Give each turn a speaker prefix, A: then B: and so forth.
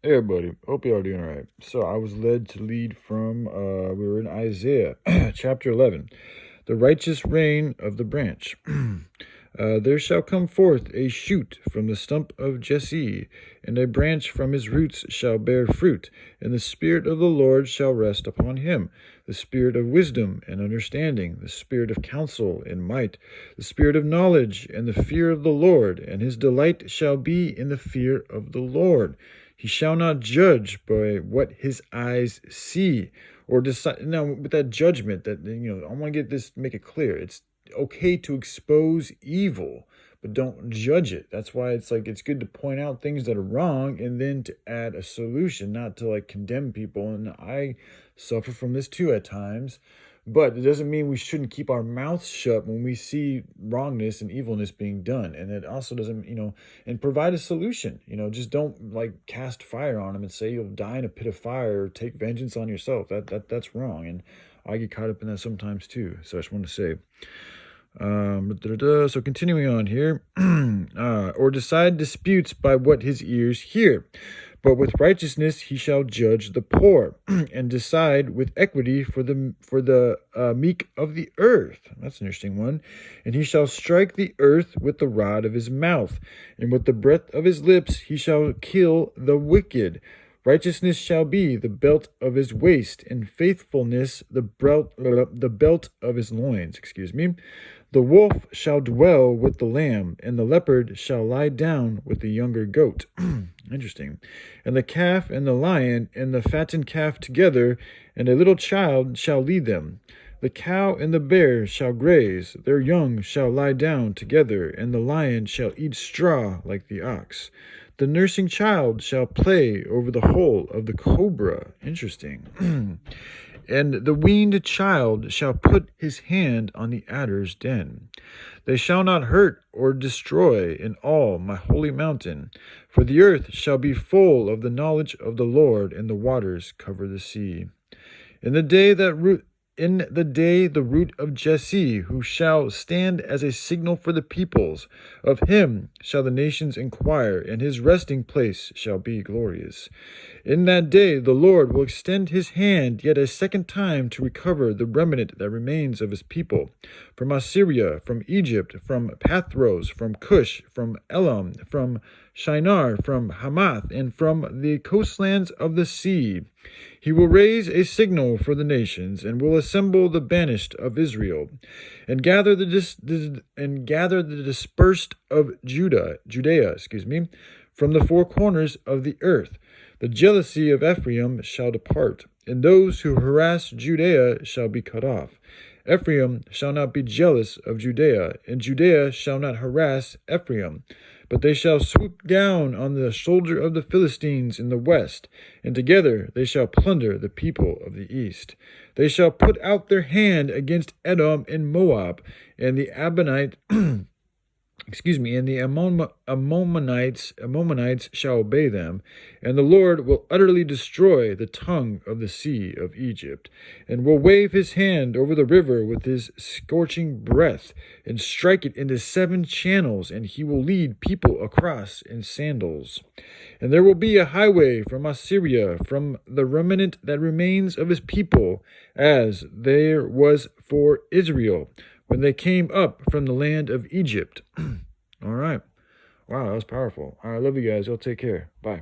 A: Hey everybody, hope you all doing all right. So I was led to lead from, we were in Isaiah chapter 11, the righteous reign of the branch. There shall come forth a shoot from the stump of Jesse, and a branch from his roots shall bear fruit, and the Spirit of the Lord shall rest upon him, the Spirit of wisdom and understanding, the Spirit of counsel and might, the Spirit of knowledge and the fear of the Lord, and his delight shall be in the fear of the Lord. He shall not judge by what his eyes see or decide. Now, with that judgment, that, I want to get this, make it clear. It's okay to expose evil, but don't judge it. That's why it's like it's good to point out things that are wrong and then to add a solution, not to like condemn people. And I suffer from this too at times. But it doesn't mean we shouldn't keep our mouths shut when we see wrongness and evilness being done. And it also doesn't, and provide a solution. Just don't like cast fire on them and say you'll die in a pit of fire or take vengeance on yourself. That's wrong. And I get caught up in that sometimes too. So I just want to say. So continuing on here, or decide disputes by what his ears hear. But with righteousness he shall judge the poor, and decide with equity for the meek of the earth. That's an interesting one. And he shall strike the earth with the rod of his mouth, and with the breath of his lips he shall kill the wicked. Righteousness shall be the belt of his waist, and faithfulness the belt of his loins. The wolf shall dwell with the lamb, and the leopard shall lie down with the younger goat. Interesting. And the calf and the lion and the fattened calf together, and a little child shall lead them. The cow and the bear shall graze, their young shall lie down together, and the lion shall eat straw like the ox. The nursing child shall play over the hole of the cobra. Interesting. And the weaned child shall put his hand on the adder's den. They shall not hurt or destroy in all my holy mountain, for the earth shall be full of the knowledge of the Lord, and the waters cover the sea. In the day the root of Jesse, who shall stand as a signal for the peoples, of him shall the nations inquire, and his resting place shall be glorious. In that day the Lord will extend his hand yet a second time to recover the remnant that remains of his people, from Assyria, from Egypt, from Pathros, from Cush, from Elam, from Shinar, from Hamath, and from the coastlands of the sea. He will raise a signal for the nations, and will assemble the banished of Israel, and gather the dispersed of Judea, from the four corners of the earth. The jealousy of Ephraim shall depart, and those who harass Judea shall be cut off. Ephraim shall not be jealous of Judea, and Judea shall not harass Ephraim. But they shall swoop down on the shoulder of the Philistines in the west, and together they shall plunder the people of the east. They shall put out their hand against Edom and Moab, and the Ammonites shall obey them, and the Lord will utterly destroy the tongue of the sea of Egypt, and will wave his hand over the river with his scorching breath, and strike it into 7 channels, and he will lead people across in sandals. And there will be a highway from Assyria, from the remnant that remains of his people, as there was for Israel, when they came up from the land of Egypt. All right. Wow, that was powerful. All right, I love you guys. Y'all take care. Bye.